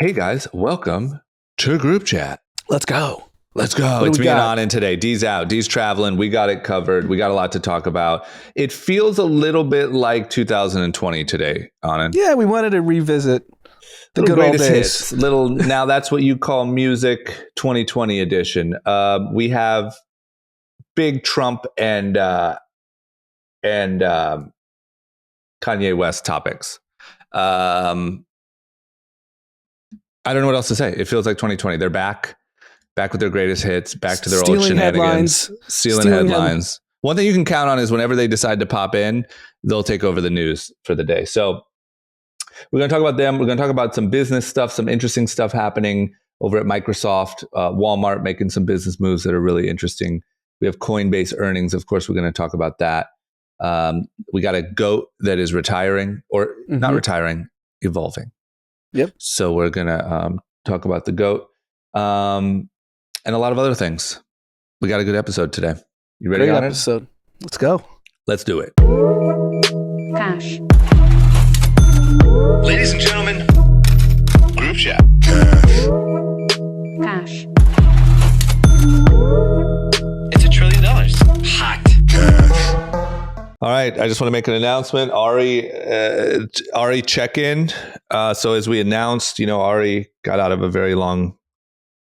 Hey guys, welcome to group chat. Let's go. Let's go. It's me and Anand today. D's out. D's traveling. We got it covered. We got a lot to talk about. It feels a little bit like 2020 today, Anand. Yeah, we wanted to revisit the good old days. Hits. Now that's what you call music 2020 edition. We have big Trump and Kanye West topics. I don't know what else to say. It feels like 2020. They're back with their greatest hits, back to their old shenanigans, stealing headlines. One thing you can count on is whenever they decide to pop in, they'll take over the news for the day. So we're going to talk about them. We're going to talk about some business stuff, some interesting stuff happening over at Microsoft, Walmart making some business moves that are really interesting. We have Coinbase earnings. Of course, we're going to talk about that. We got a GOAT that is retiring or not retiring, evolving. Yep. So we're going to talk about the GOAT and a lot of other things. We got a good episode today. You ready? Great episode. Let's go. Let's do it. Cash. Ladies and gentlemen, group chat. Cash. It's $1 trillion. Hot. All right. I just want to make an announcement. Ari check-in. So as we announced, Ari got out of a very long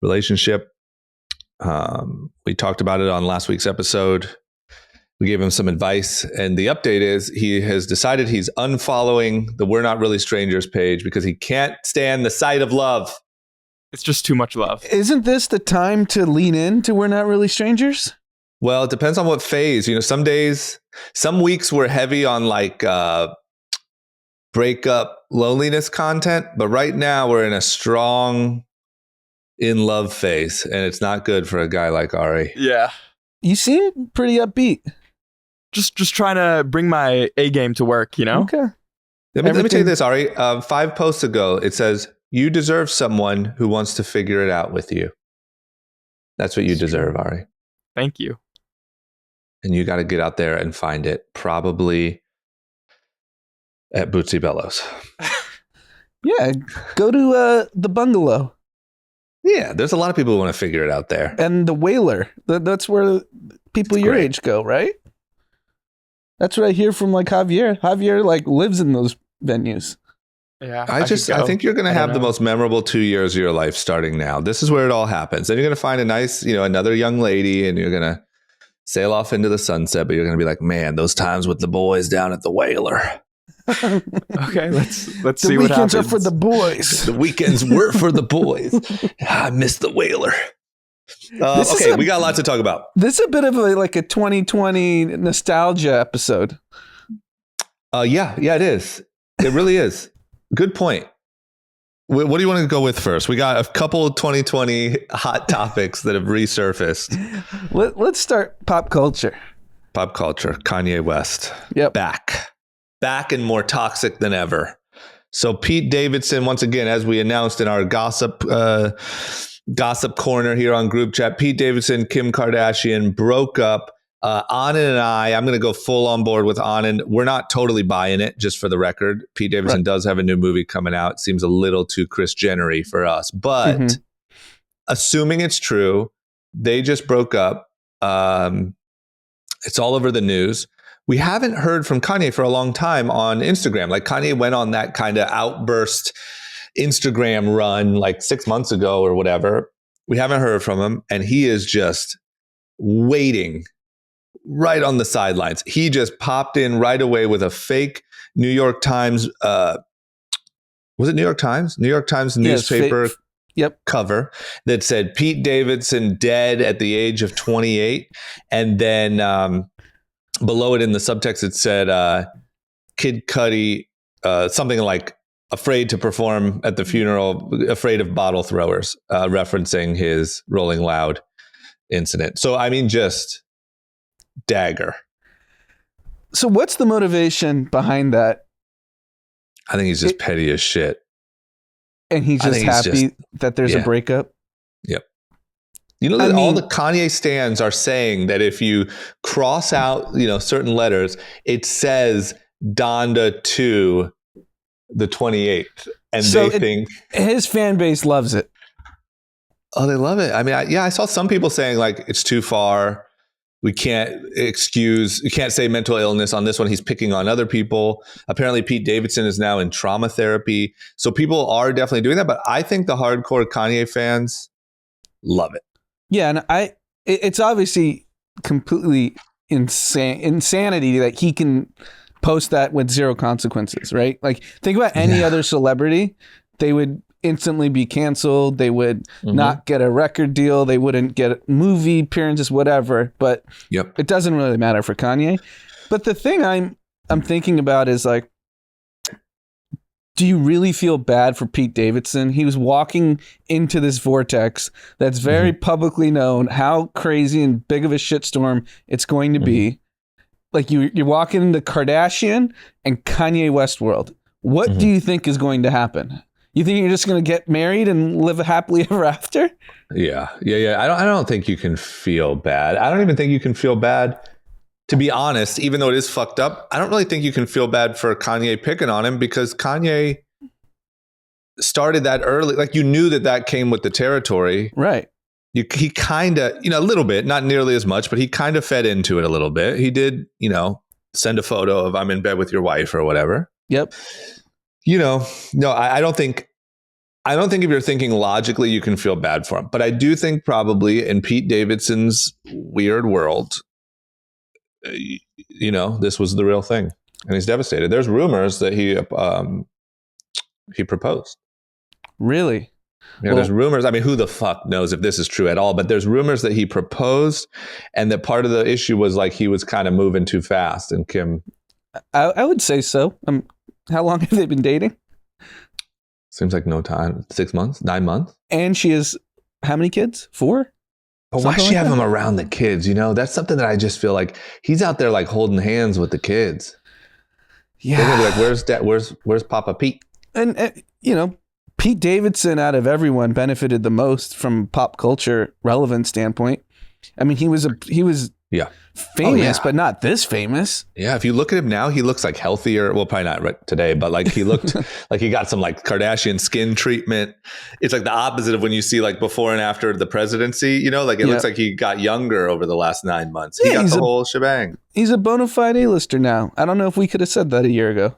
relationship. We talked about it on last week's episode. We gave him some advice, and the update is he has decided he's unfollowing the We're Not Really Strangers page because he can't stand the sight of love. It's just too much love. Isn't this the time to lean into We're Not Really Strangers? Well, it depends on what phase. Some weeks we're heavy on like breakup loneliness content, but right now we're in a strong in love phase, and it's not good for a guy like Ari. Yeah. You seem pretty upbeat. Just trying to bring my A game to work, Okay. Let me tell you this, Ari. 5 posts ago, it says, you deserve someone who wants to figure it out with you. That's what you deserve, Ari. Thank you. And you got to get out there and find it, probably at Bootsy Bellows. Yeah, go to the bungalow. Yeah, there's a lot of people who want to figure it out there. And the Whaler. That's where people your age go, right? That's what I hear from like Javier. Javier like lives in those venues. Yeah. I think you're going to have the most memorable 2 years of your life starting now. This is where it all happens. Then you're going to find a nice, another young lady, and you're going to sail off into the sunset, but you're going to be like, man, those times with the boys down at the Whaler. Okay, let's see what happens. The weekends are for the boys. The weekends were for the boys. I miss the Whaler. Okay, we got a lot to talk about. This is a bit of a 2020 nostalgia episode. Yeah, it is. It really is. Good point. What do you want to go with first? We got a couple 2020 hot topics that have resurfaced. Let's start pop culture. Pop culture. Kanye West. Yep. Back and more toxic than ever. So Pete Davidson, once again, as we announced in our gossip corner here on group chat, Pete Davidson, Kim Kardashian broke up. Anand and I'm going to go full on board with Anand. We're not totally buying it, just for the record. Pete Davidson does have a new movie coming out. It seems a little too Kris Jenner-y for us. But assuming it's true, they just broke up. It's all over the news. We haven't heard from Kanye for a long time on Instagram. Like Kanye went on that kind of outburst Instagram run like 6 months ago or whatever. We haven't heard from him, and he is just waiting right on the sidelines. He just popped in right away with a fake New York Times. Was it New York Times? New York Times newspaper cover that said Pete Davidson dead at the age of 28. And then below it in the subtext, it said Kid Cudi, something like afraid to perform at the funeral, afraid of bottle throwers, referencing his Rolling Loud incident. So, I mean, just dagger. So what's the motivation behind that? I think he's just petty as shit. And he's just happy that there's a breakup? Yep. All the Kanye stans are saying that if you cross out, certain letters, it says Donda 2 the 28th, and So they think, his fan base loves it. oh, they love it. I mean, I saw some people saying like it's too far. You can't say mental illness on this one. He's picking on other people. Apparently, Pete Davidson is now in trauma therapy. So people are definitely doing that. But I think the hardcore Kanye fans love it. Yeah, and it's obviously completely insanity that he can post that with zero consequences, right? Like, think about any other celebrity. They would instantly be canceled. They would not get a record deal. They wouldn't get movie appearances, whatever. But it doesn't really matter for Kanye. But the thing I'm thinking about is like, do you really feel bad for Pete Davidson? He was walking into this vortex that's very publicly known how crazy and big of a shitstorm it's going to be. Like you're walking into Kardashian and Kanye West world. What do you think is going to happen? You think you're just going to get married and live happily ever after? Yeah. I don't think you can feel bad. I don't even think you can feel bad, to be honest, even though it is fucked up. I don't really think you can feel bad for Kanye picking on him, because Kanye started that early. Like, you knew that came with the territory. Right. He kind of, a little bit, not nearly as much, but he kind of fed into it a little bit. He did, send a photo of I'm in bed with your wife or whatever. Yep. No, I don't think if you're thinking logically, you can feel bad for him. But I do think probably in Pete Davidson's weird world, this was the real thing. And he's devastated. There's rumors that he proposed. Really? Yeah, there's rumors. I mean, who the fuck knows if this is true at all? But there's rumors that he proposed, and that part of the issue was like he was kind of moving too fast. And Kim, I would say so. How long have they been dating? Seems like no time. 6 months, 9 months. And she has how many kids? 4? But why she have him around the kids? That's something that I just feel like he's out there like holding hands with the kids. Yeah. They're gonna be like, where's Dad? Where's Papa Pete? And Pete Davidson out of everyone benefited the most from pop culture relevance standpoint. I mean, he was famous, but not this famous. Yeah, if you look at him now, he looks like healthier. Well, probably not right today, but like he looked like he got some like Kardashian skin treatment. It's like the opposite of when you see like before and after the presidency. Like it looks like he got younger over the last 9 months. He got the whole shebang. He's a bona fide A-lister now. I don't know if we could have said that a year ago.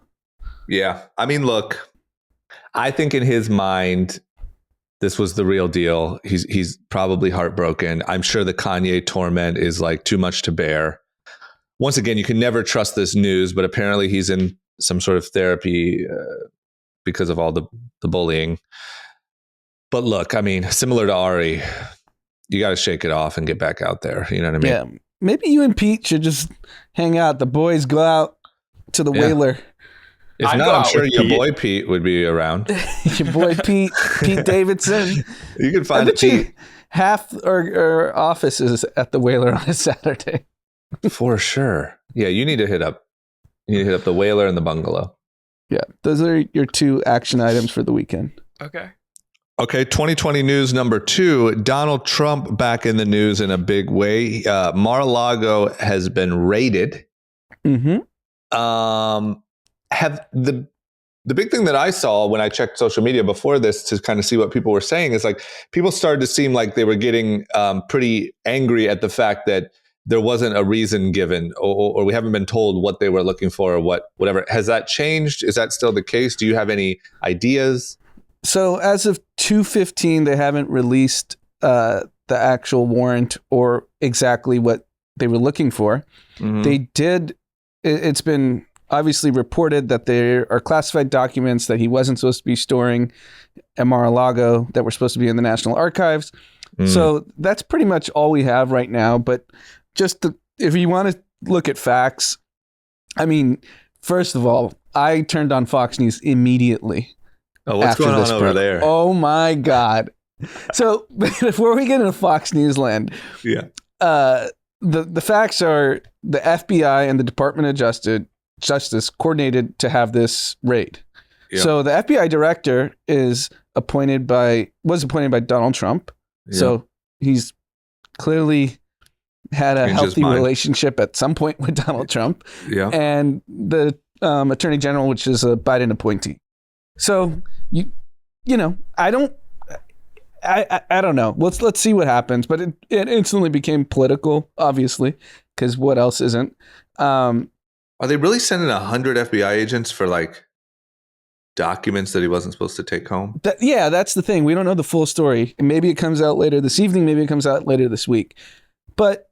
Yeah, I mean, look, I think in his mind, this was the real deal. He's probably heartbroken. I'm sure the Kanye torment is like too much to bear. Once again, you can never trust this news, but apparently he's in some sort of therapy because of all the bullying. But look, I mean, similar to Ari, you got to shake it off and get back out there. You know what I mean? Yeah. Maybe you and Pete should just hang out. The boys go out to the whaler. If not, I'm sure your boy Pete would be around. Your boy Pete Davidson. You can find Pete. Half our office is at the Whaler on a Saturday. For sure. Yeah, you need to hit up the Whaler and the bungalow. Yeah, those are your 2 action items for the weekend. Okay. 2020 news number 2. Donald Trump back in the news in a big way. Mar-a-Lago has been raided. Have the big thing that I saw when I checked social media before this to kind of see what people were saying is like people started to seem like they were getting pretty angry at the fact that there wasn't a reason given or we haven't been told what they were looking for or whatever. Has that changed? Is that still the case? Do you have any ideas? So as of 2/15, they haven't released the actual warrant or exactly what they were looking for. They did. It's been obviously reported that there are classified documents that he wasn't supposed to be storing at Mar-a-Lago that were supposed to be in the National Archives. So that's pretty much all we have right now. But if you want to look at facts, I mean, first of all, I turned on Fox News immediately. Oh, what's going on over there? Oh my God. So before we get into Fox News land, the facts are the FBI and the Department of Justice coordinated to have this raid. Yeah. So the FBI director was appointed by Donald Trump. Yeah. So he's clearly had a healthy relationship at some point with Donald Trump. Yeah. And the attorney general, which is a Biden appointee. So you know, I don't know. Let's see what happens. But it instantly became political, obviously, because what else isn't? Are they really sending 100 FBI agents for like documents that he wasn't supposed to take home? Yeah, that's the thing. We don't know the full story. And maybe it comes out later this evening. Maybe it comes out later this week. But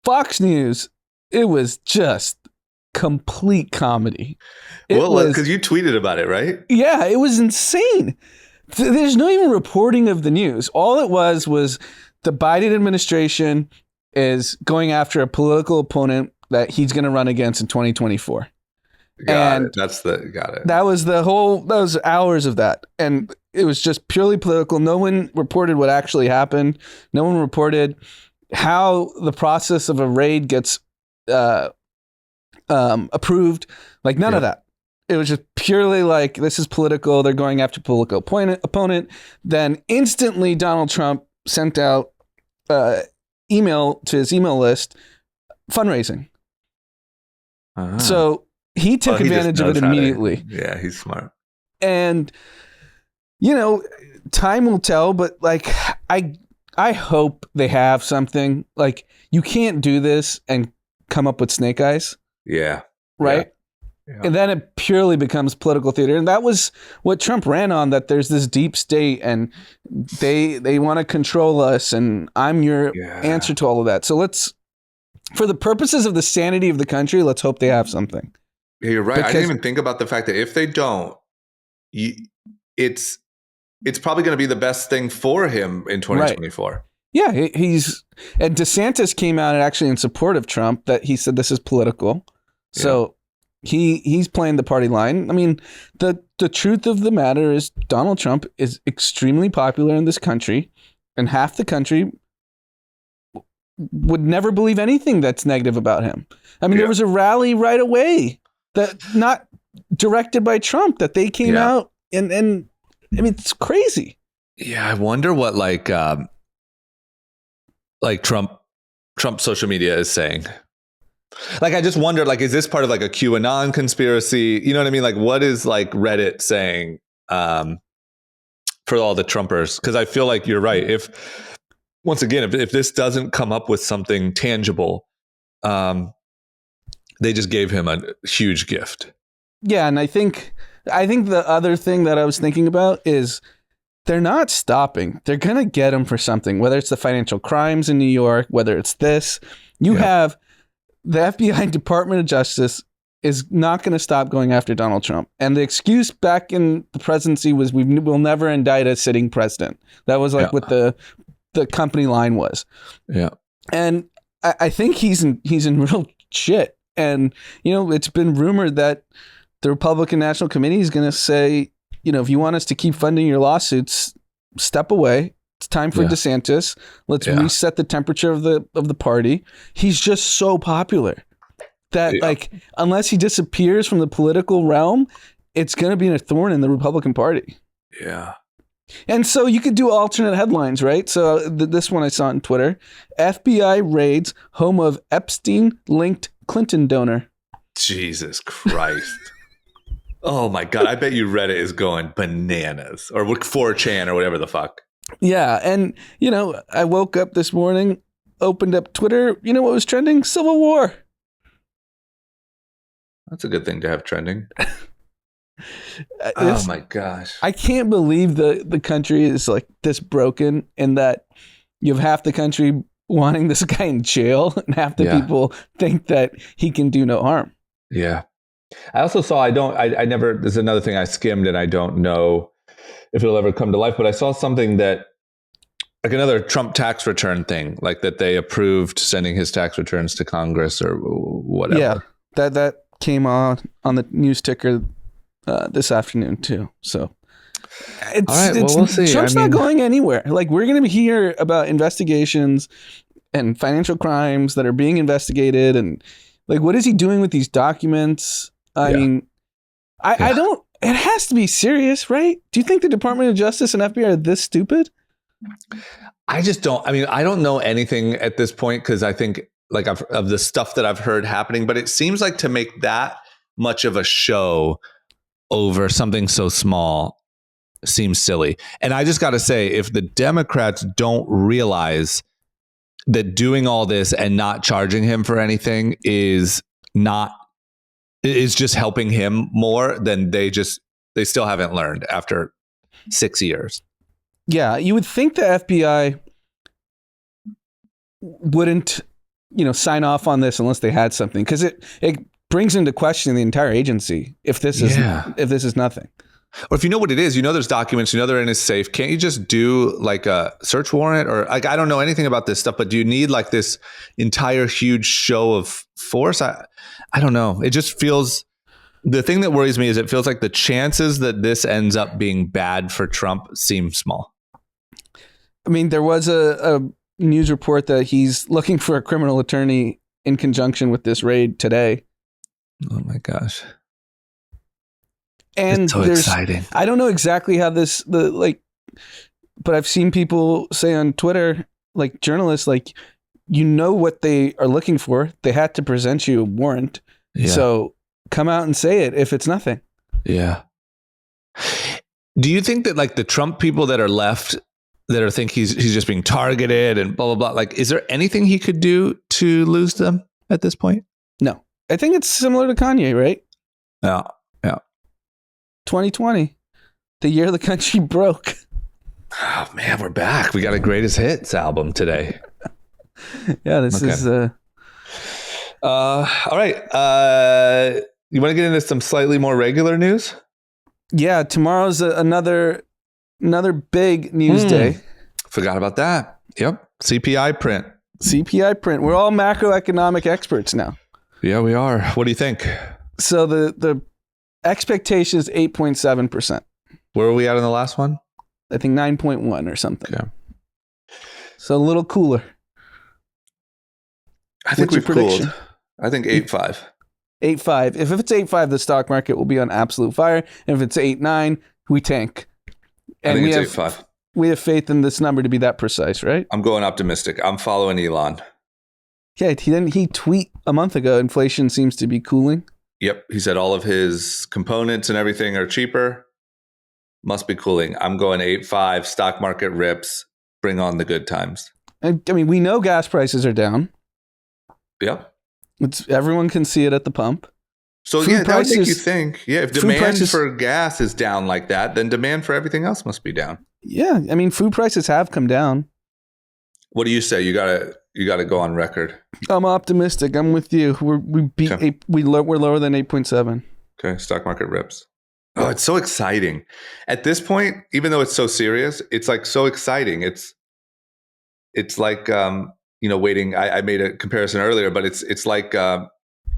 Fox News, it was just complete comedy. Because you tweeted about it, right? Yeah, it was insane. There's no even reporting of the news. All it was the Biden administration is going after a political opponent that he's going to run against in 2024. Got it. That was hours of that. And it was just purely political. No one reported what actually happened. No one reported how the process of a raid gets approved. Like none of that. It was just purely like, this is political. They're going after political opponent. Then instantly Donald Trump sent out email to his email list, fundraising. So he took advantage of it immediately. Yeah, he's smart. And, you know, time will tell, but like, I hope they have something. Like, you can't do this and come up with snake eyes. Yeah. Right? Yeah. And then it purely becomes political theater. And that was what Trump ran on, that there's this deep state and they want to control us and I'm your answer to all of that. So for the purposes of the sanity of the country, let's hope they have something. Yeah, you're right. I didn't even think about the fact that if they don't, it's probably going to be the best thing for him in 2024. Right. Yeah, and DeSantis came out actually in support of Trump, that he said this is political. Yeah. So he's playing the party line. I mean, the truth of the matter is Donald Trump is extremely popular in this country, and half the country would never believe anything that's negative about him. I mean, there was a rally right away that not directed by Trump that they came out and I mean, it's crazy. Yeah, I wonder what like Trump social media is saying. Like, I just wonder, like, is this part of like a QAnon conspiracy? You know what I mean? Like, what is like Reddit saying for all the Trumpers? Because I feel like you're right. If this doesn't come up with something tangible, they just gave him a huge gift. Yeah, and I think the other thing that I was thinking about is they're not stopping. They're going to get him for something, whether it's the financial crimes in New York, whether it's this. You have the FBI, Department of Justice, is not going to stop going after Donald Trump. And the excuse back in the presidency was we'll never indict a sitting president. That was like what the company line was. Yeah. And I think he's in real shit. And, you know, it's been rumored that the Republican National Committee is going to say, you know, if you want us to keep funding your lawsuits, step away. It's time for DeSantis. Let's reset the temperature of the party. He's just so popular that like, unless he disappears from the political realm, it's going to be a thorn in the Republican Party. Yeah. And so you could do alternate headlines, right? So this one I saw on Twitter: FBI raids home of Epstein-linked Clinton donor. Jesus Christ. Oh my God. I bet you Reddit is going bananas, or 4chan or whatever the fuck. Yeah. And, you know, I woke up this morning, opened up Twitter. You know what was trending? Civil War. That's a good thing to have trending. Oh my gosh. I can't believe the country is like this broken, and that you have half the country wanting this guy in jail and half the people think that he can do no harm. Yeah. I also saw, there's another thing I skimmed and I don't know if it'll ever come to life, but I saw something that, like another Trump tax return thing, like that they approved sending his tax returns to Congress or whatever. Yeah, that came on the news ticker this afternoon too. So all right, well, we'll see. Trump's not going anywhere. Like, we're going to hear about investigations and financial crimes that are being investigated, and like, what is he doing with these documents? I mean, I don't. It has to be serious, right? Do you think the Department of Justice and FBI are this stupid? I just don't. I mean, I don't know anything at this point, because I think like of the stuff that I've heard happening, but it seems like to make that much of a show over something so small seems silly. And I just got to say, if the Democrats don't realize that doing all this and not charging him for anything is just helping him more, then they still haven't learned after 6 years. Yeah, you would think the FBI wouldn't, sign off on this unless they had something, because it brings into question the entire agency if this is nothing. Or if you know what it is, there's documents, they're in his safe. Can't you just do like a search warrant? Or like, I don't know anything about this stuff, but do you need like this entire huge show of force? I don't know. It just feels, the thing that worries me is it feels like the chances that this ends up being bad for Trump seem small. I mean, there was a news report that he's looking for a criminal attorney in conjunction with this raid today. Oh my gosh. And it's so exciting. I don't know exactly how but I've seen people say on Twitter, like journalists, like, what they are looking for. They had to present you a warrant. Yeah. So come out and say it if it's nothing. Yeah. Do you think that like the Trump people that are left that think he's just being targeted and blah, blah, blah, like, is there anything he could do to lose them at this point? No. I think it's similar to Kanye, right? Yeah. 2020, the year the country broke. Oh man, we're back. We got a greatest hits album today. Yeah, this is all right. You want to get into some slightly more regular news? Yeah, tomorrow's another big news day. Forgot about that. Yep. CPI print. We're all macroeconomic experts now. Yeah, we are. What do you think? So the expectation is 8.7%. Where were we at in the last one? I think 9.1 or something. Okay. So a little cooler. I think we've cooled. I think 8.5. 8.5. If it's 8.5, the stock market will be on absolute fire. And if it's 8.9, we tank. And I think it's 8.5. We have faith in this number to be that precise, right? I'm going optimistic. I'm following Elon. Yeah, he tweet a month ago, inflation seems to be cooling. Yep. He said all of his components and everything are cheaper. Must be cooling. I'm going 8.5. Stock market rips. Bring on the good times. I mean, we know gas prices are down. Yep. Everyone can see it at the pump. So food yeah, that would prices, make you think. Yeah, if demand for gas is down like that, then demand for everything else must be down. Yeah, I mean, food prices have come down. What do you say? You gotta go on record. I'm optimistic. I'm with you. We're lower than 8.7. Okay, stock market rips. Oh, it's so exciting. At this point, even though it's so serious, it's like so exciting. It's like waiting. I made a comparison earlier, but it's like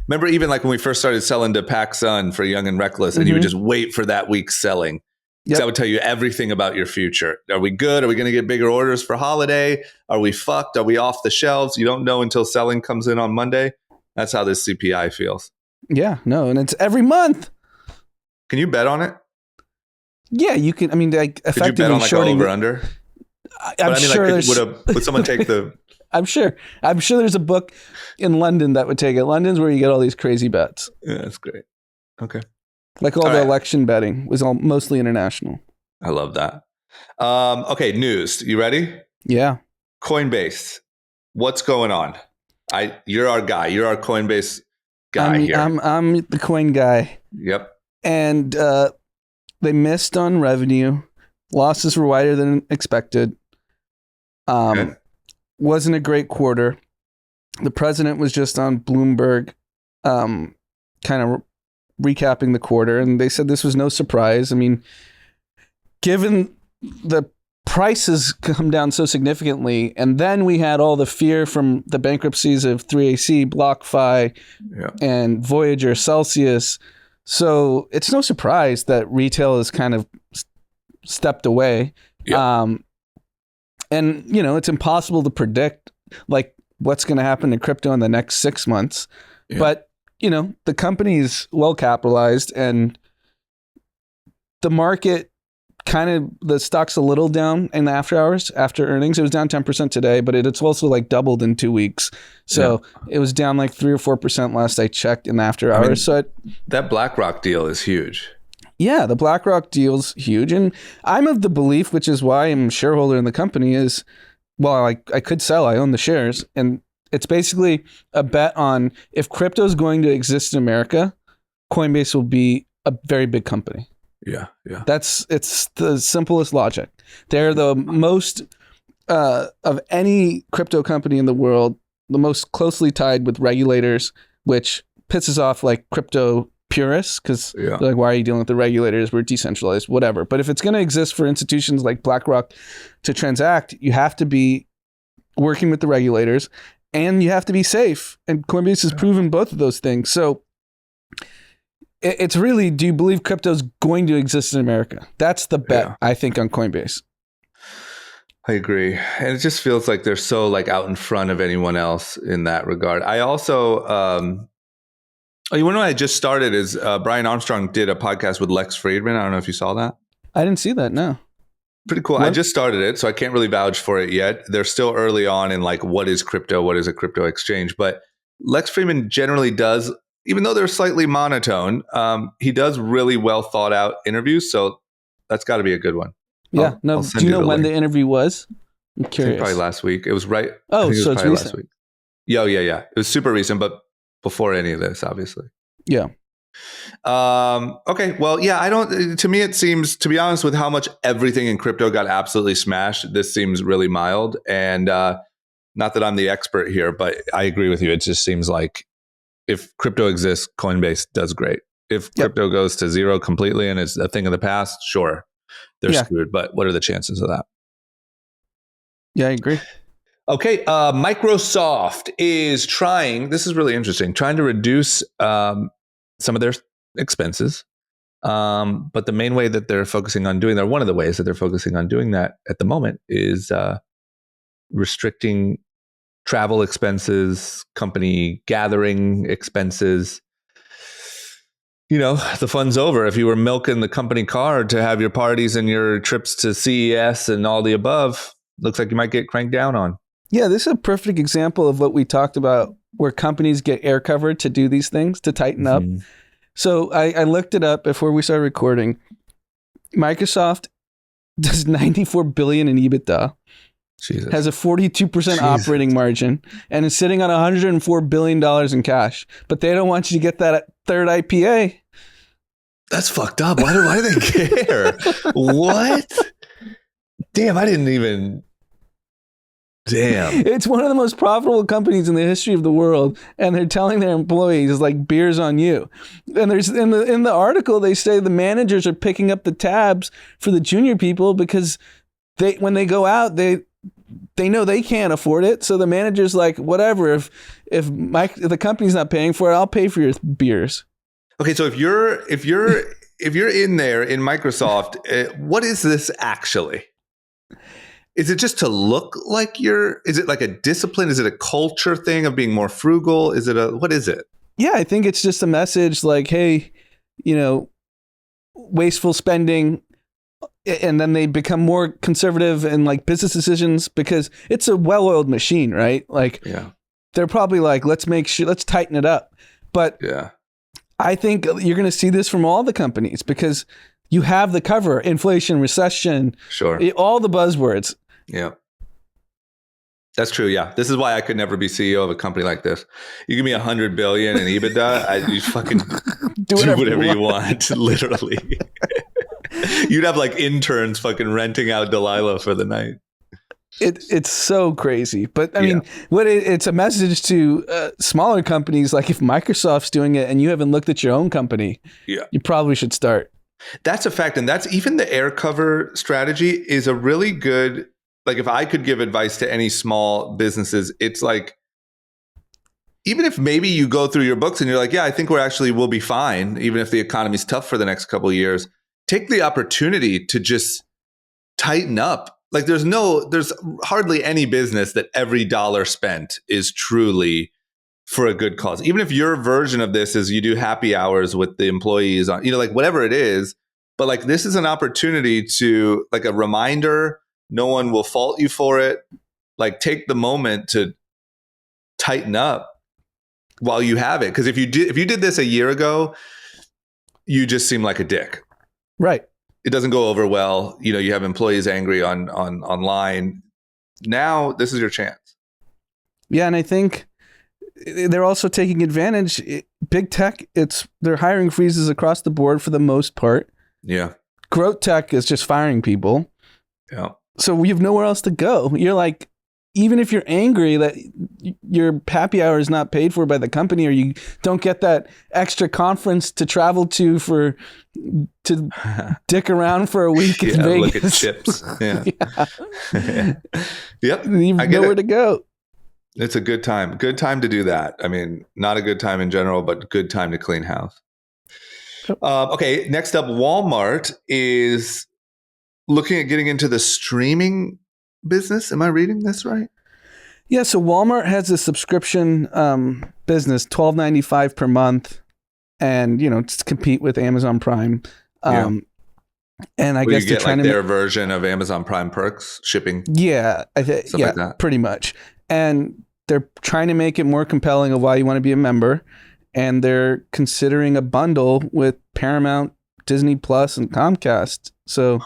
remember even like when we first started selling to PacSun for Young and Reckless, and you would just wait for that week's selling. Yep. That would tell you everything about your future. Are we good? Are we going to get bigger orders for holiday? Are we fucked? Are we off the shelves? You don't know until selling comes in on Monday. That's how this CPI feels. Yeah, no, and it's every month. Can you bet on it? Yeah, you can. I mean, like effectively could you bet on like over under? I'm sure. Would someone take the? I'm sure there's a book in London that would take it. London's where you get all these crazy bets. Yeah, that's great. Okay. Like all the election betting was all mostly international. I love that. Okay, news. You ready? Yeah. Coinbase. What's going on? You're our guy. You're our Coinbase guy here. I'm the coin guy. Yep. And they missed on revenue. Losses were wider than expected. Okay. Wasn't a great quarter. The president was just on Bloomberg, kind of recapping the quarter, and they said this was no surprise. I mean, given the prices come down so significantly, and then we had all the fear from the bankruptcies of 3AC, BlockFi, and Voyager, Celsius. So it's no surprise that retail has kind of stepped away. Yep. And, it's impossible to predict like what's going to happen to crypto in the next 6 months. Yeah. But, the company is well capitalized, and the market the stock's a little down in the after hours after earnings. It was down 10% today, but it's also like doubled in 2 weeks. So it was down like 3 or 4% last I checked in the after hours. So that BlackRock deal is huge. Yeah, the BlackRock deal's huge. And I'm of the belief, which is why I'm a shareholder in the company, is, well, I could sell. I own the shares. And it's basically a bet on if crypto is going to exist in America, Coinbase will be a very big company. Yeah. It's the simplest logic. They're the most, of any crypto company in the world, the most closely tied with regulators, which pisses off like crypto purists because they're like, why are you dealing with the regulators? We're decentralized, whatever. But if it's going to exist for institutions like BlackRock to transact, you have to be working with the regulators and you have to be safe. And Coinbase has proven both of those things. So it's really, do you believe crypto is going to exist in America? That's the bet, I think, on Coinbase. I agree. And it just feels like they're so like out in front of anyone else in that regard. I also, you want to know what I just started is Brian Armstrong did a podcast with Lex Friedman. I don't know if you saw that. I didn't see that, no. Pretty cool. What? I just started it, so I can't really vouch for it yet. They're still early on in like, what is crypto? What is a crypto exchange? But Lex Friedman generally does, even though they're slightly monotone, he does really well thought out interviews. So that's got to be a good one. Yeah. I'll Do you know when the interview was? I'm I think curious. probably last week. It was right. Oh, I think it was so it's probably recent. last week. Yeah. It was super recent, but before any of this, obviously. Yeah. Okay. Well, yeah, to me, it seems, to be honest, with how much everything in crypto got absolutely smashed, this seems really mild. And not that I'm the expert here, but I agree with you. It just seems like if crypto exists, Coinbase does great. If crypto goes to zero completely and it's a thing of the past, sure, they're screwed. But what are the chances of that? Yeah, I agree. Okay. Microsoft is this is really interesting, trying to reduce some of their expenses. But the main way that they're focusing on doing that, one of the ways that they're focusing on doing that at the moment is restricting travel expenses, company gathering expenses. You know, the fun's over. If you were milking the company card to have your parties and your trips to CES and all the above, looks like you might get cranked down on. Yeah, this is a perfect example of what we talked about, where companies get air cover to do these things, to tighten up. So I looked it up before we started recording. Microsoft does $94 billion in EBITDA. Jesus. Has a 42% operating margin and is sitting on $104 billion in cash. But they don't want you to get that third IPA. That's fucked up. Why do they care? What? Damn, I didn't even... Damn. It's one of the most profitable companies in the history of the world, and they're telling their employees like beer's on you. And there's in the article they say the managers are picking up the tabs for the junior people because when they go out they know they can't afford it. So the manager's like, whatever, if the company's not paying for it, I'll pay for your beers. Okay, so if you're in there in Microsoft, what is this actually? Is it just to look like is it like a discipline? Is it a culture thing of being more frugal? What is it? Yeah, I think it's just a message like, hey, wasteful spending. And then they become more conservative in like business decisions because it's a well-oiled machine, right? Like they're probably like, let's tighten it up. But I think you're going to see this from all the companies because you have the cover, inflation, recession, all the buzzwords. Yeah. That's true. Yeah. This is why I could never be CEO of a company like this. You give me $100 billion in EBITDA, you fucking do whatever you want, literally. You'd have like interns fucking renting out Delilah for the night. It's so crazy. But I mean, it's a message to smaller companies. Like if Microsoft's doing it and you haven't looked at your own company, you probably should start. That's a fact. And that's even the air cover strategy is a really good, like if I could give advice to any small businesses, it's like, even if maybe you go through your books and you're like, yeah, I think we'll be fine. Even if the economy's tough for the next couple of years, take the opportunity to just tighten up. Like there's hardly any business that every dollar spent is truly for a good cause. Even if your version of this is you do happy hours with the employees on, like whatever it is, but like this is an opportunity to like a reminder, no one will fault you for it. Like take the moment to tighten up while you have it. Because if you did this a year ago, you just seem like a dick. Right. It doesn't go over well. You have employees angry on online. Now this is your chance. Yeah, and I think they're also taking advantage. Big tech, they're hiring freezes across the board for the most part. Yeah. Growth tech is just firing people. Yeah. So we have nowhere else to go. You're like, even if you're angry that your happy hour is not paid for by the company, or you don't get that extra conference to travel to dick around for a week in Vegas. Look at chips. Yeah. Yep. You have nowhere to go. It's a good time. Good time to do that. I mean, not a good time in general, but good time to clean house. Okay. Next up, Walmart is looking at getting into the streaming business. Am I reading this right? Yeah. So Walmart has a subscription business, $12.95 per month, and to compete with Amazon Prime. And I guess they're trying like to their version of Amazon Prime perks, shipping. Yeah, like that. Pretty much. And they're trying to make it more compelling of why you want to be a member. And they're considering a bundle with Paramount, Disney Plus, and Comcast. So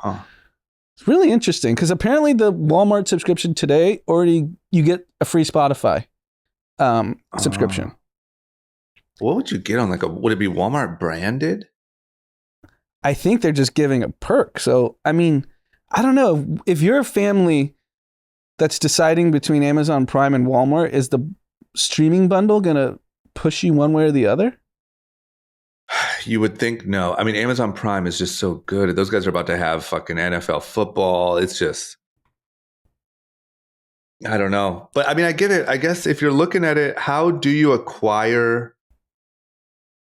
it's really interesting because apparently the Walmart subscription today you get a free Spotify subscription. What would you get on would it be Walmart branded? I think they're just giving a perk. So, I mean, I don't know. If you're a family that's deciding between Amazon Prime and Walmart, is the streaming bundle going to push you one way or the other? You would think no. I mean, Amazon Prime is just so good. Those guys are about to have fucking NFL football. It's just, I don't know. But I mean, I get it. I guess if you're looking at it, how do you acquire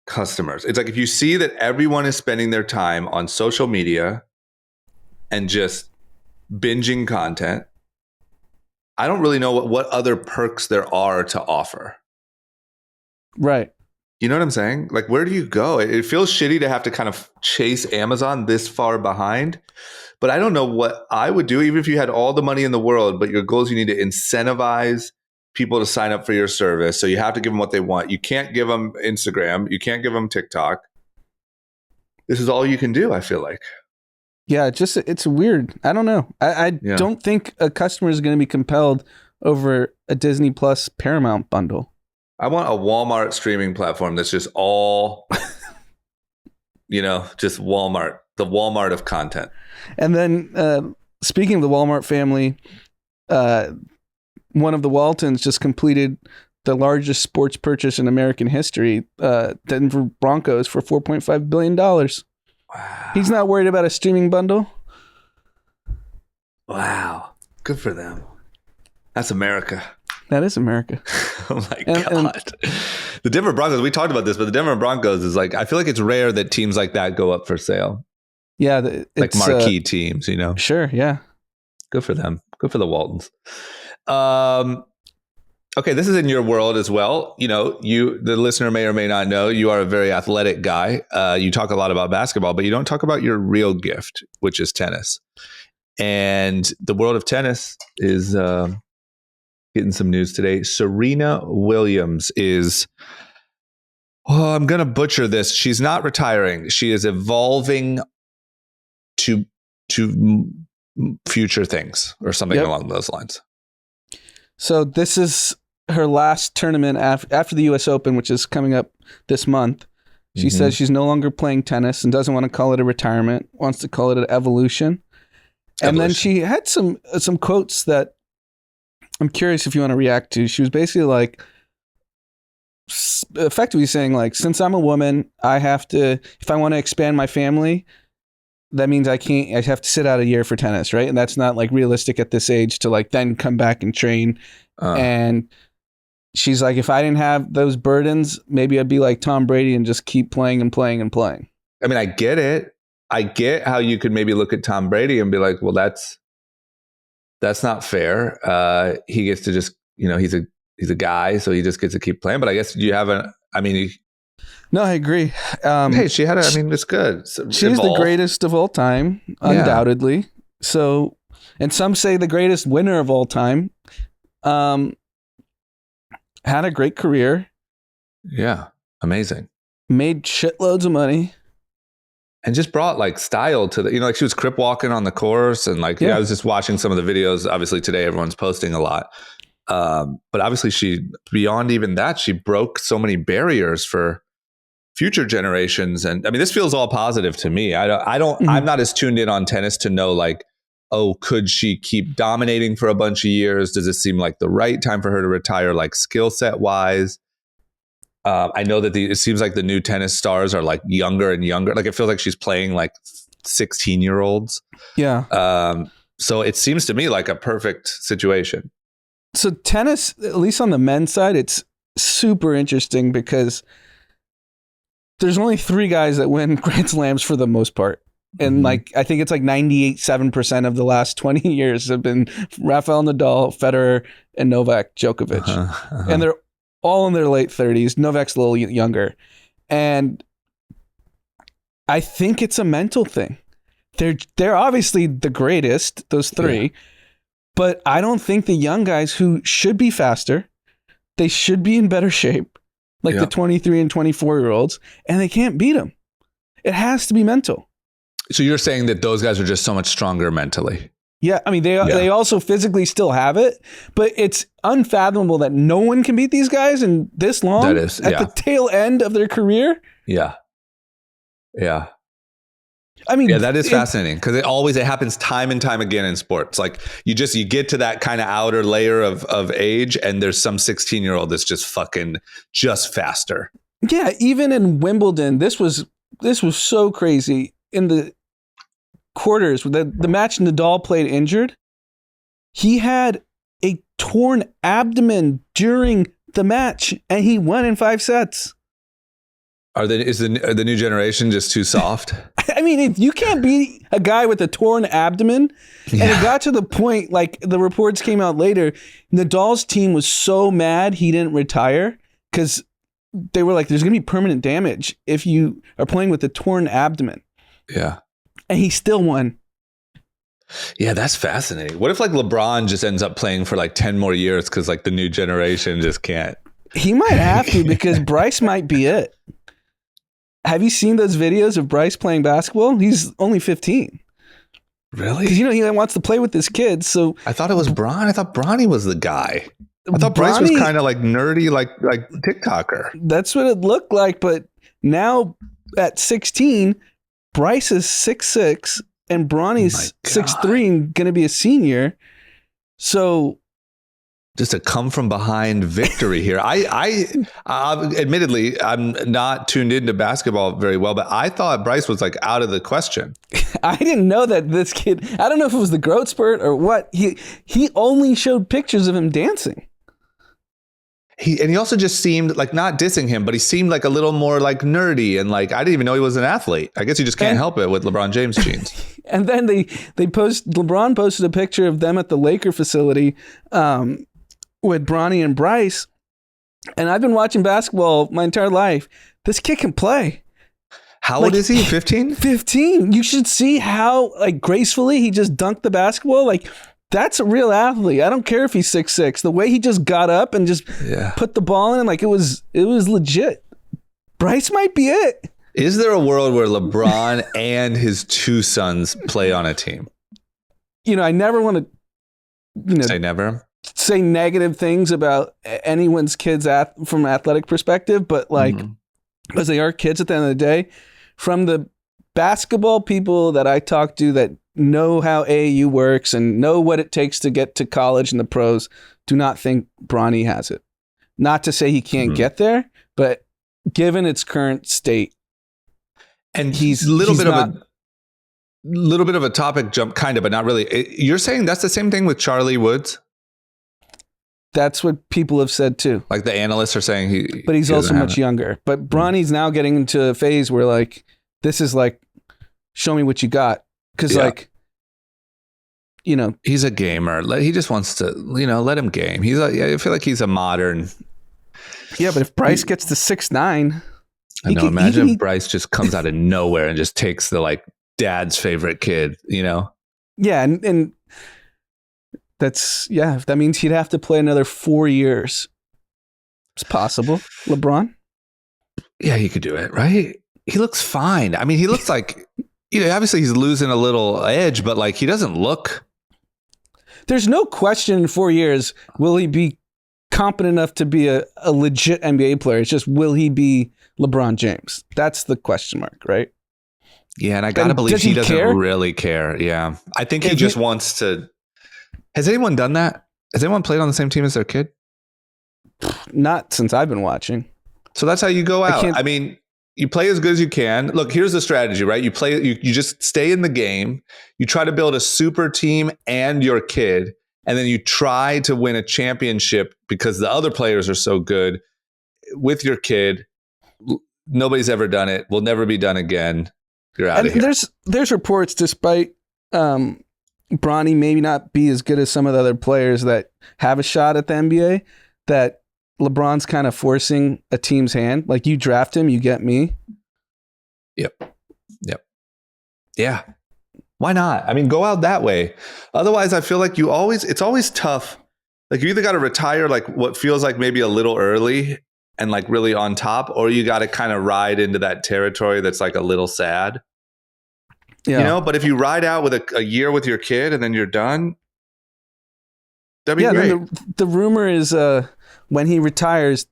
customers? It's like if you see that everyone is spending their time on social media and just binging content, I don't really know what other perks there are to offer. Right. You know what I'm saying? Like, where do you go? It feels shitty to have to kind of chase Amazon this far behind, but I don't know what I would do, even if you had all the money in the world, but your goal is you need to incentivize people to sign up for your service. So you have to give them what they want. You can't give them Instagram. You can't give them TikTok. This is all you can do, I feel like. Yeah, it's weird. I don't know. I don't think a customer is going to be compelled over a Disney Plus Paramount bundle. I want a Walmart streaming platform that's just all, just Walmart, the Walmart of content. And then speaking of the Walmart family, one of the Waltons just completed the largest sports purchase in American history, Denver Broncos for $4.5 billion. Wow. He's not worried about a streaming bundle. Wow. Good for them. That's America. That is America. Oh my God. The Denver Broncos, we talked about this, but the Denver Broncos is I feel like it's rare that teams like that go up for sale. Yeah. Like marquee teams, Sure. Yeah. Good for them. Good for the Waltons. Okay, this is in your world as well. The listener may or may not know, you are a very athletic guy. You talk a lot about basketball, but you don't talk about your real gift, which is tennis. And the world of tennis is getting some news today. Serena Williams is, I'm going to butcher this. She's not retiring. She is evolving to future things or something along those lines. So this is her last tournament after the U.S. Open, which is coming up this month. She says she's no longer playing tennis and doesn't want to call it a retirement, wants to call it an evolution. And then she had some quotes that I'm curious if you want to react to. She was basically effectively saying since I'm a woman, I have to, if I want to expand my family, that means I have to sit out a year for tennis, right? And that's not realistic at this age to then come back and train. And she's like, if I didn't have those burdens, maybe I'd be like Tom Brady and just keep playing and playing and playing. I mean, I get it. I get how you could maybe look at Tom Brady and be like, well, that's not fair. He gets to just, he's a guy, so he just gets to keep playing. But I guess no, I agree. Hey, she had it's good. She's the greatest of all time, undoubtedly. Yeah. So, and some say the greatest winner of all time. Had a great career. Yeah. Amazing. Made shitloads of money. and just brought like style to the, like she was crip walking on the course, and like I was just watching some of the videos. Obviously today everyone's posting a lot, but obviously she, beyond even that, she broke so many barriers for future generations. And I mean, this feels all positive to me. I'm not as tuned in on tennis to know like, oh, could she keep dominating for a bunch of years? Does it seem like the right time for her to retire, like skill set wise? I know that it seems like the new tennis stars are like younger and younger. Like it feels like she's playing like 16-year-olds. Yeah. So it seems to me like a perfect situation. So tennis, at least on the men's side, it's super interesting because there's only 3 guys that win Grand Slams for the most part. And like, I think it's like 98.7% of the last 20 years have been Rafael Nadal, Federer, and Novak Djokovic. And they're all in their late 30s. Novak's a little younger. And I think it's a mental thing. They're obviously the greatest, those 3. But I don't think the young guys who should be faster, they should be in better shape, like the 23 and 24-year-olds, and they can't beat them. It has to be mental. So you're saying that those guys are just so much stronger mentally? Yeah, I mean, they also physically still have it, but it's unfathomable that no one can beat these guys in this long at the tail end of their career. Yeah. I mean, that is fascinating because it happens time and time again in sports. Like you get to that kind of outer layer of age, and there's some 16-year-old that's just faster. Yeah, even in Wimbledon, this was so crazy. In the quarters, the match Nadal played injured, he had a torn abdomen during the match, and he won in 5 sets. Is the new generation just too soft? I mean, you can't beat a guy with a torn abdomen. And it got to the point, like the reports came out later, Nadal's team was so mad he didn't retire because they were like, there's going to be permanent damage if you are playing with a torn abdomen. Yeah. And he still won. Yeah, that's fascinating. What if like LeBron just ends up playing for like 10 more years because like the new generation just can't? He might have to because Bryce might be it. Have you seen those videos of Bryce playing basketball? He's only 15. Really? Because he wants to play with his kids. So I thought it was Bron. I thought Bronny was the guy. I thought Bryce was kind of like nerdy, like TikToker. That's what it looked like. But now at 16, Bryce is 6'6", and Bronny's 6'3", and going to be a senior. So just a come from behind victory here. I admittedly, I'm not tuned into basketball very well, but I thought Bryce was like out of the question. I didn't know that this kid, I don't know if it was the growth spurt or what. He only showed pictures of him dancing. He also just seemed like, not dissing him, but he seemed like a little more like nerdy, and like I didn't even know he was an athlete. I guess you just can't help it with LeBron James jeans. And then LeBron posted a picture of them at the Laker facility with Bronny and Bryce. And I've been watching basketball my entire life. This kid can play. How old is he? 15? 15. You should see how like gracefully he just dunked the basketball. Like, that's a real athlete. I don't care if he's 6'6". The way he just got up and just put the ball in, like it was legit. Bryce might be it. Is there a world where LeBron and his 2 sons play on a team? I never want to, say negative things about anyone's kids from an athletic perspective, but like, as they are kids at the end of the day, from the basketball people that I talk to that know how AAU works and know what it takes to get to college and the pros, do not think Bronny has it. Not to say he can't get there, but given its current state, and he's a little bit of a topic jump, kind of, but not really. You're saying that's the same thing with Charlie Woods? That's what people have said too. Like the analysts are saying but he's also much younger. But Bronny's now getting into a phase where like, this is like, show me what you got. Because he's a gamer. He just wants to, let him game. I feel like he's a modern. Yeah, but if Bryce gets to 6'9", I know. Imagine if Bryce just comes out of nowhere and just takes the like dad's favorite kid. Yeah, and that's that means he'd have to play another 4 years. It's possible, LeBron. Yeah, he could do it, right? he looks fine. I mean, he looks like, obviously he's losing a little edge, but like he doesn't look. There's no question in 4 years, will he be competent enough to be a legit NBA player? It's just, will he be LeBron James? That's the question mark, right? Yeah, and I gotta believe he doesn't really care. Yeah. I think he just wants to. Has anyone done that? Has anyone played on the same team as their kid? Not since I've been watching. So that's how you go out. I mean, you play as good as you can. Look, here's the strategy, right? You play, you just stay in the game. You try to build a super team and your kid, and then you try to win a championship because the other players are so good with your kid. Nobody's ever done it. Will never be done again. You're out of here. There's reports, despite Bronny maybe not be as good as some of the other players that have a shot at the NBA, that LeBron's kind of forcing a team's hand. Like, you draft him, you get me. Yep. Yeah. Why not? I mean, go out that way. Otherwise, I feel like it's always tough. Like, you either got to retire like what feels like maybe a little early and like really on top, or you got to kind of ride into that territory that's like a little sad. Yeah. But if you ride out with a year with your kid and then you're done, that'd be great. The rumor is when he retires,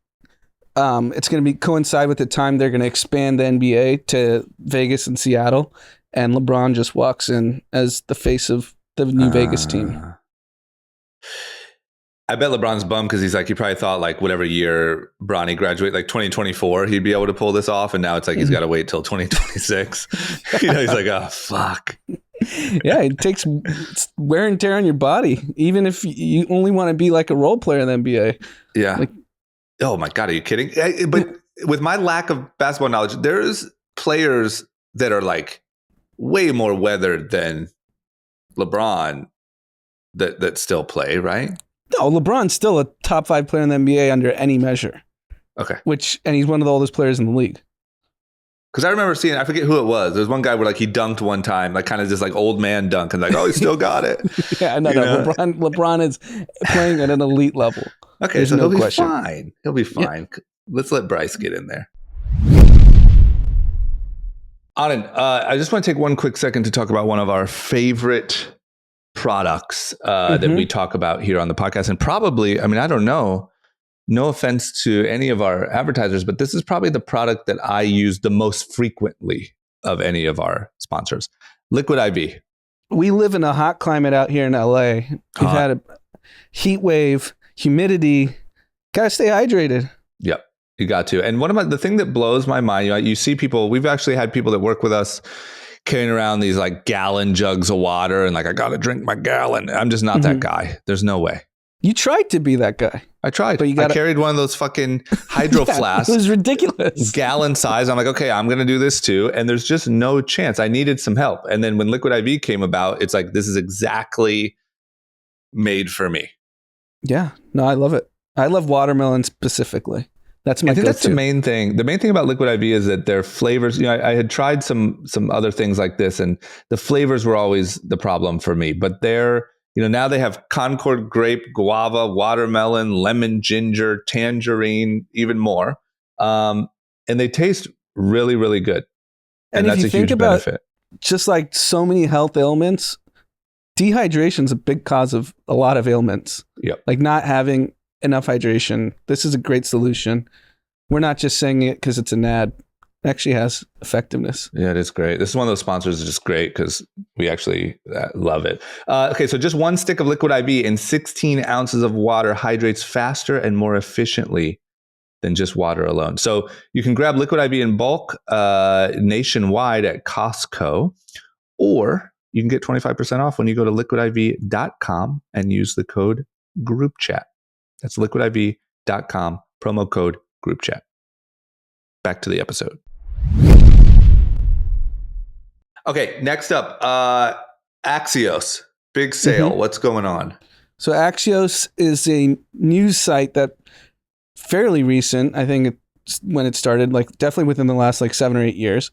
it's going to coincide with the time they're going to expand the NBA to Vegas and Seattle, and LeBron just walks in as the face of the new Vegas team. I bet LeBron's bummed because he's like, he probably thought like whatever year Bronny graduate, like 2024, he'd be able to pull this off. And now it's like, he's got to wait till 2026. He's like, oh, fuck. Yeah, it takes wear and tear on your body, even if you only want to be like a role player in the NBA. Yeah. Like, oh my God, are you kidding? But with my lack of basketball knowledge, there's players that are like way more weathered than LeBron that still play, right? No, LeBron's still a top 5 player in the NBA under any measure. Okay. And he's one of the oldest players in the league. Because I remember seeing, I forget who it was. There was one guy where like he dunked one time, like kind of just like old man dunk, and like, oh, he still got it. Yeah, no. LeBron is playing at an elite level. Okay, so he'll be fine. He'll be fine. Yeah. Let's let Bryce get in there. Anand, I just want to take one quick second to talk about one of our favorite products that we talk about here on the podcast. And probably, I mean, I don't know, no offense to any of our advertisers, but this is probably the product that I use the most frequently of any of our sponsors. Liquid IV. We live in a hot climate out here in LA. We've had a heat wave, humidity. Gotta stay hydrated. Yep, you got to. And the thing that blows my mind, you see people, we've actually had people that work with us carrying around these like gallon jugs of water and like, I got to drink my gallon. I'm just not that guy. There's no way. You tried to be that guy. I tried. But I carried one of those fucking hydro flasks. It was ridiculous. Gallon size. I'm like, okay, I'm going to do this too. And there's just no chance. I needed some help. And then when Liquid IV came about, it's like, this is exactly made for me. Yeah. No, I love it. I love watermelon specifically. That's my That's the main thing. The main thing about Liquid IV is that their flavors, I had tried some other things like this, and the flavors were always the problem for me. But now they have Concord grape, guava, watermelon, lemon, ginger, tangerine, even more. And they taste really, really good. And that's a huge benefit. Just like so many health ailments, dehydration is a big cause of a lot of ailments. Yep. Like not having enough hydration. This is a great solution. We're not just saying it because it's an ad. It actually has effectiveness. Yeah, it is great. This is one of those sponsors that's just great because we actually love it. Okay, so just one stick of Liquid IV and 16 ounces of water hydrates faster and more efficiently than just water alone. So you can grab Liquid IV in bulk nationwide at Costco, or you can get 25% off when you go to liquidiv.com and use the code GROUPCHAT. That's liquidiv.com, promo code group chat. Back to the episode. Okay, next up, Axios, big sale. What's going on? So Axios is a news site that fairly recent. I think it's when it started, like definitely within the last like 7 or 8 years.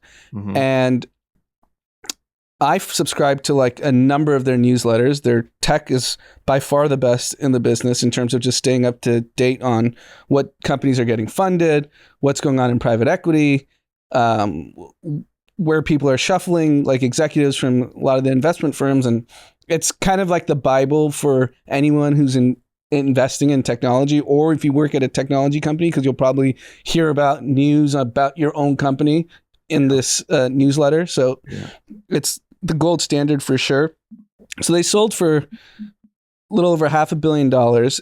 And I subscribe to like a number of their newsletters. Their tech is by far the best in the business in terms of just staying up to date on what companies are getting funded, what's going on in private equity, where people are shuffling like executives from a lot of the investment firms. And it's kind of like the Bible for anyone who's investing in technology, or if you work at a technology company, because you'll probably hear about news about your own company in this newsletter. So it's the gold standard for sure. So they sold for a little over $500 million.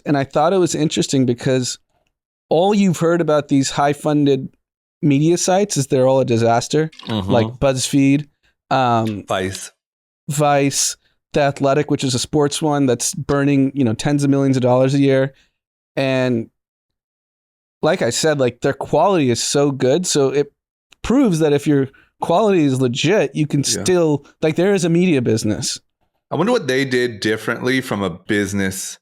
And I thought it was interesting because all you've heard about these high funded media sites is they're all a disaster, like BuzzFeed, Vice, The Athletic, which is a sports one that's burning, tens of millions of dollars a year. And like I said, like their quality is so good. So it proves that if your quality is legit, you can still, like, there is a media business. I wonder what they did differently from a business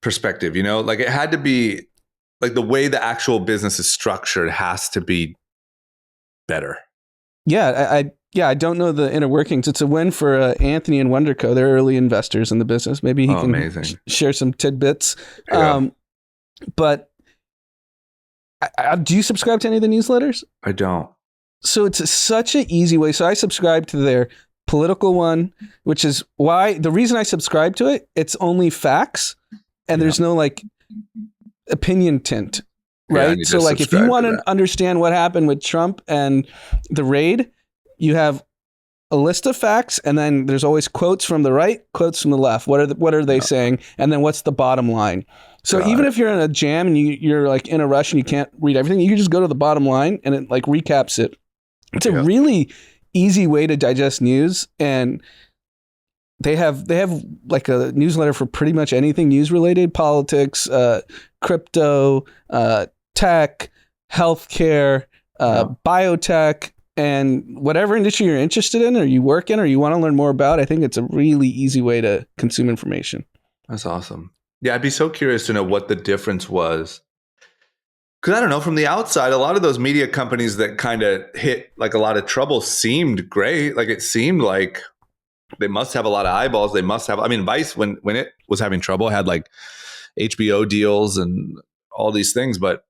perspective. Like it had to be like the way the actual business is structured has to be better. Yeah, I don't know the inner workings. It's a win for Anthony and Wonderco. They're early investors in the business. Maybe he can share some tidbits. But do you subscribe to any of the newsletters? I don't. So it's such an easy way. So I subscribe to their political one, which is why the reason I subscribe to it, it's only facts and there's no like opinion tint, right? So like if you want to understand what happened with Trump and the raid, you have a list of facts and then there's always quotes from the right, quotes from the left. What are they saying? And then what's the bottom line? So even if you're in a jam and you're like in a rush and you can't read everything, you can just go to the bottom line and it like recaps it. It's a really easy way to digest news, and they have like a newsletter for pretty much anything news related: politics, crypto, tech, healthcare, biotech, and whatever industry you're interested in or you work in or you want to learn more about. I think it's a really easy way to consume information. That's awesome. Yeah, I'd be so curious to know what the difference was. Because I don't know, from the outside, a lot of those media companies that kind of hit like a lot of trouble seemed great. Like it seemed like they must have a lot of eyeballs. They must have, Vice, when it was having trouble, had like HBO deals and all these things, but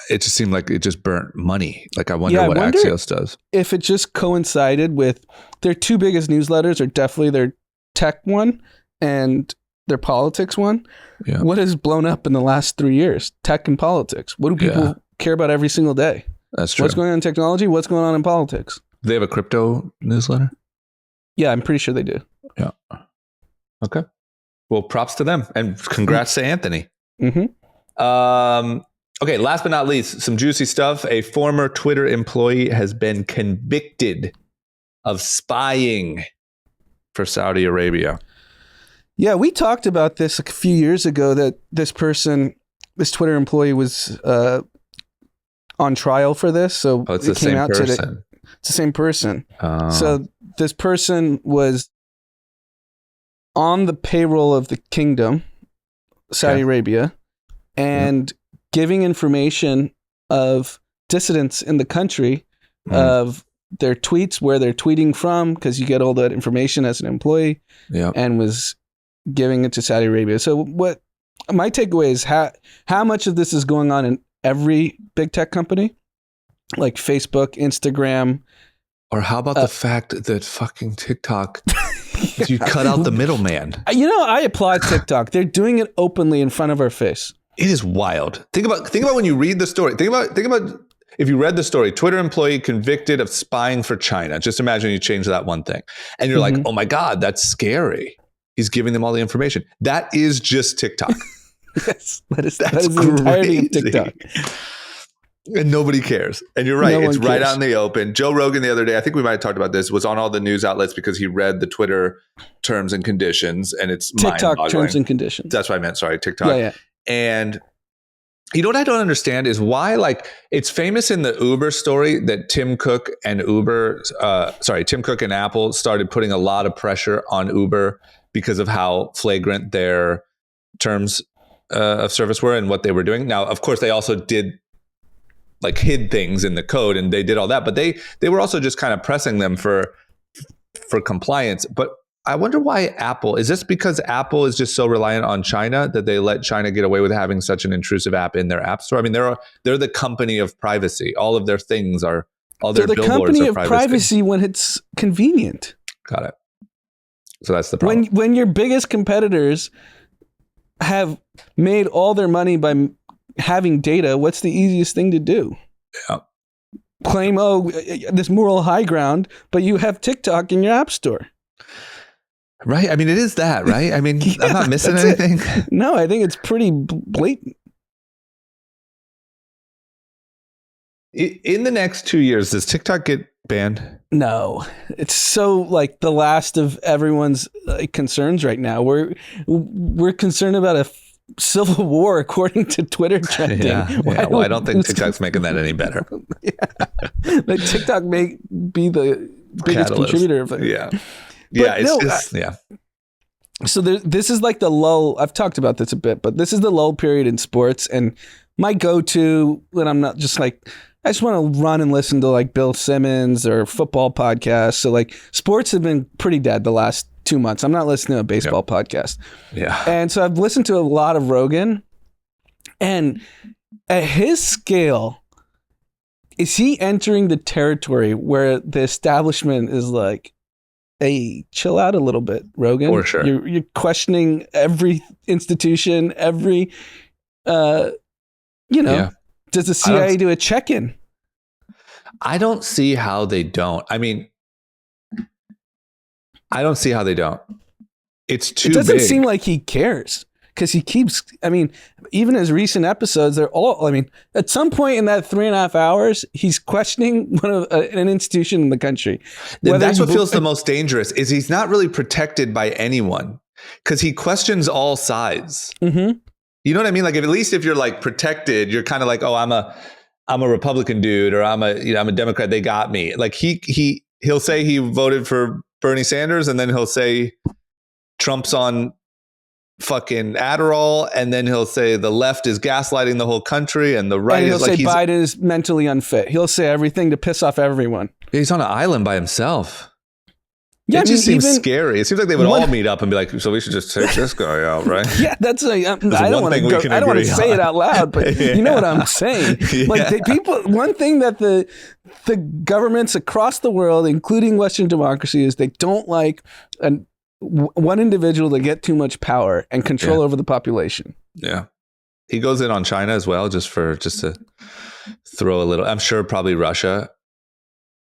it just seemed like it just burnt money. Like I wonder what Axios does. If it just coincided with their two biggest newsletters are definitely their tech one and their politics one. Yeah. What has blown up in the last 3 years? Tech and politics. What do people care about every single day? That's true. What's going on in technology? What's going on in politics? Do they have a crypto newsletter? Yeah, I'm pretty sure they do. Yeah. Okay. Well, props to them and congrats to Anthony. Mm-hmm. Okay, last but not least, some juicy stuff. A former Twitter employee has been convicted of spying for Saudi Arabia. Yeah, we talked about this a few years ago that this Twitter employee was on trial for this. So it's the same person. It's the same person. So this person was on the payroll of the kingdom, Saudi Arabia, and giving information of dissidents in the country of their tweets, where they're tweeting from, because you get all that information as an employee, and was giving it to Saudi Arabia. So what my takeaway is how much of this is going on in every big tech company, like Facebook, Instagram. Or how about the fact that fucking TikTok, you cut out the middleman. I applaud TikTok. They're doing it openly in front of our face. It is wild. Think about when you read the story. Think about if you read the story, Twitter employee convicted of spying for China. Just imagine you change that one thing. And you're like, oh my God, that's scary. He's giving them all the information. That is just TikTok. Yes, that is the entirety of TikTok. And nobody cares. And you're right. It's right out in the open. Joe Rogan the other day, I think we might have talked about this, was on all the news outlets because he read the Twitter terms and conditions, and it's TikTok terms and conditions. That's what I meant. Sorry, TikTok. Yeah. And you know what I don't understand is why, like, it's famous in the Uber story that Tim Cook and Apple started putting a lot of pressure on Uber because of how flagrant their terms of service were and what they were doing. Now, of course, they also hid things in the code and they did all that, but they were also just kind of pressing them for compliance. But I wonder why Apple, is this because Apple is just so reliant on China that they let China get away with having such an intrusive app in their app store? I mean, they're the company of privacy. All of their things are All They're their the billboards company are of privacy when it's convenient. Got it. So that's the problem. When your biggest competitors have made all their money by having data, what's the easiest thing to do? Yeah. Claim, this moral high ground, but you have TikTok in your app store. Right. I mean, it is that, right? I mean, Yeah, I'm not missing that's it. anything. No, I think it's pretty blatant. In the next 2 years, does TikTok get banned? No, it's so like the last of everyone's concerns right now. We're concerned about a civil war according to Twitter trending. Well, I don't think TikTok's making that any better. Like TikTok may be the biggest Catalyst. contributor of it. Yeah. But Yeah. It's no, just, yeah. So this is like the lull. I've talked about this a bit, but this is the lull period in sports. And my go-to when I'm not just like, I just want to run and listen to like Bill Simmons or football podcasts. So like sports have been pretty dead the last 2 months. I'm not listening to a baseball podcast. Yeah. And so I've listened to a lot of Rogan, and at his scale, is he entering the territory where the establishment is like, hey, chill out a little bit, Rogan. For sure. You're questioning every institution, every, Yeah. does the CIA do a check-in? I don't see how they don't. I mean, I don't see how they don't. It's too It doesn't big. seem like he cares because he keeps, I mean, even his recent episodes, they're all, I mean, at some point in that 3.5 hours, he's questioning one of an institution in the country. And that's what feels the most dangerous is he's not really protected by anyone because he questions all sides. Mm-hmm. You know what I mean? Like at least if you're like protected, you're kind of like, oh, I'm a Republican dude or I'm a Democrat. They got me. Like he'll say he voted for Bernie Sanders and then he'll say Trump's on fucking Adderall, and then he'll say the left is gaslighting the whole country and the right And he'll is like say Biden is mentally unfit. He'll say everything to piss off everyone. he's on an island by himself. Yeah, It just seems even- scary. It seems like they would all meet up and be like, so we should just take this guy out, right? Yeah, that's I don't one want thing to we can I don't want to agree say on. it out loud, but you know what I'm saying. Yeah. Like people, one thing that the governments across the world, including Western democracy, is they don't like one individual to get too much power and control over the population. Yeah. He goes in on China as well, just to throw a little, I'm sure probably Russia.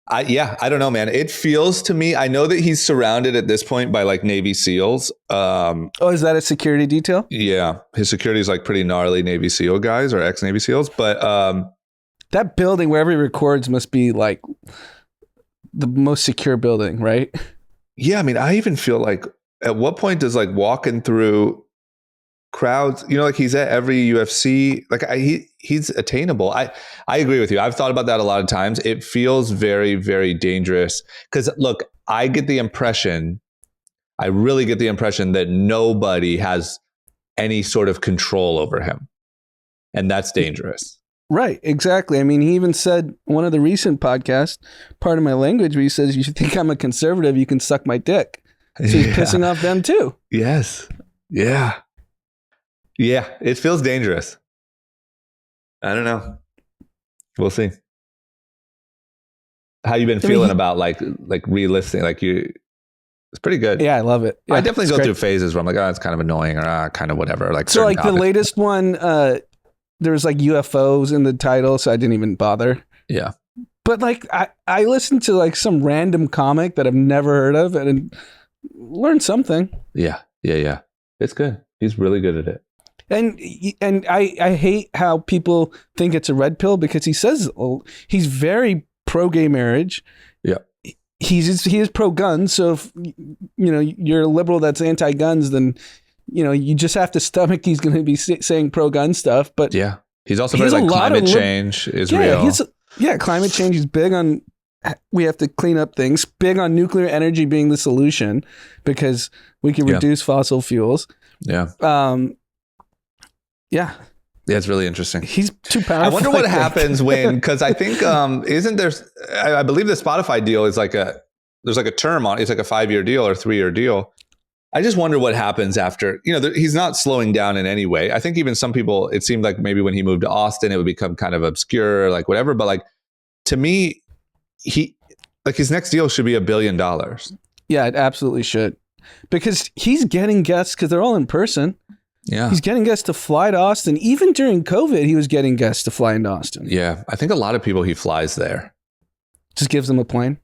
I don't know, man. It feels to me, I know that he's surrounded at this point by like Navy SEALs. Oh, is that a security detail? Yeah. His security is like pretty gnarly Navy SEAL guys or ex-Navy SEALs. But That building wherever he records must be like the most secure building, right? yeah, I mean, I even feel like at what point does like walking through crowds, like he's at every UFC, like he's attainable. I agree with you. I've thought about that a lot of times. It feels very, very dangerous because look, I really get the impression that nobody has any sort of control over him. And that's dangerous. Right, exactly. I mean, he even said one of the recent podcasts, part of my language, where he says, you think I'm a conservative, you can suck my dick. So he's pissing off them too. Yes. Yeah. Yeah. It feels dangerous. I don't know. We'll see. How you been feeling about like relisting? Like it's pretty good. Yeah, I love it. Yeah, I definitely go great. through phases where I'm like, oh, it's kind of annoying or kind of whatever. Like So like certain the topics. latest one, there was like UFOs in the title, so I didn't even bother. Yeah. But like I listened to like some random comic that I've never heard of and learned something. Yeah. It's good. He's really good at it. And I hate how people think it's a red pill because he says he's very pro gay marriage. Yeah. He is pro gun. So if you're a liberal that's anti guns, then you just have to stomach he's going to be saying pro gun stuff. But Yeah. He's also He very has a like lot of climate change is yeah, real. climate change. He's big on we have to clean up things. Big on nuclear energy being the solution because we can reduce fossil fuels. Yeah. Yeah. Yeah, it's really interesting. He's too powerful. I wonder what I think. happens when, because I think, isn't there, I believe the Spotify deal is there's like a term on, it's like a 5-year deal or 3-year deal. I just wonder what happens after, he's not slowing down in any way. I think even some people, it seemed like maybe when he moved to Austin, it would become kind of obscure, like whatever. But like, to me, his next deal should be $1 billion. Yeah, it absolutely should. Because he's getting guests because they're all in person. Yeah. He's getting guests to fly to Austin. Even during COVID, he was getting guests to fly into Austin. Yeah. I think a lot of people he flies there. Just gives them a plane.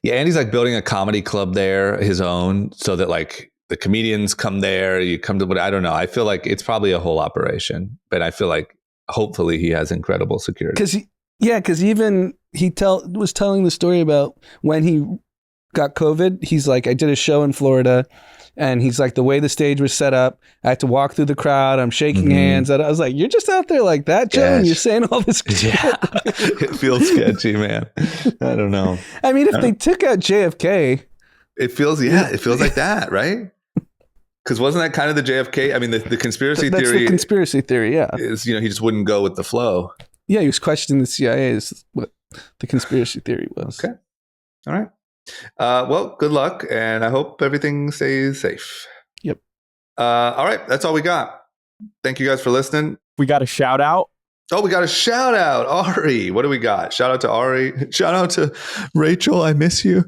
Yeah. And he's like building a comedy club there, his own, so that like the comedians come there. You come to, I don't know. I feel like it's probably a whole operation, but I feel like hopefully he has incredible security. Because even he was telling the story about when he got COVID. He's like, I did a show in Florida. And he's like, the way the stage was set up, I had to walk through the crowd. I'm shaking hands. And I was like, you're just out there like that, Joe? And you're saying all this shit. Yeah. It feels sketchy, man. I don't know. I mean, if they took out JFK. It feels like that, right? Because wasn't that kind of the JFK? I mean, the conspiracy theory. That's the conspiracy theory, yeah. Is, he just wouldn't go with the flow. Yeah, he was questioning the CIA is what the conspiracy theory was. Okay. All right. Well, good luck, and I hope everything stays safe. Yep. All right, that's all we got. Thank you guys for listening. We got a shout out. Oh, we got a shout out, Ari. What do we got? Shout out to Ari. Shout out to Rachel. I miss you.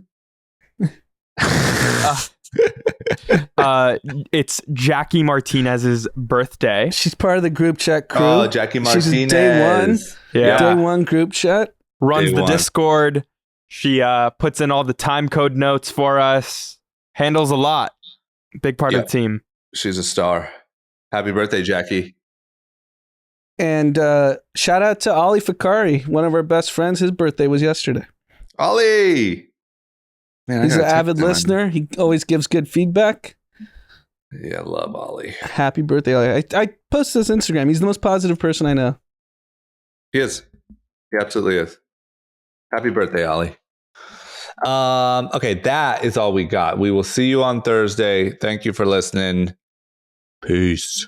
It's Jackie Martinez's birthday. She's part of the group chat crew. Oh, Jackie Martinez. She's day one. Yeah. Day one group chat. Runs the Discord. She puts in all the time code notes for us. Handles a lot. Big part of the team. She's a star. Happy birthday, Jackie. And shout out to Ollie Fakari, one of our best friends. His birthday was yesterday. Ollie! Man, he's an avid listener. He always gives good feedback. Yeah, I love Ollie. Happy birthday, Ollie. I post this Instagram. He's the most positive person I know. He is. He absolutely is. Happy birthday, Ollie. Okay, that is all we got. We will see you on Thursday. Thank you for listening. Peace.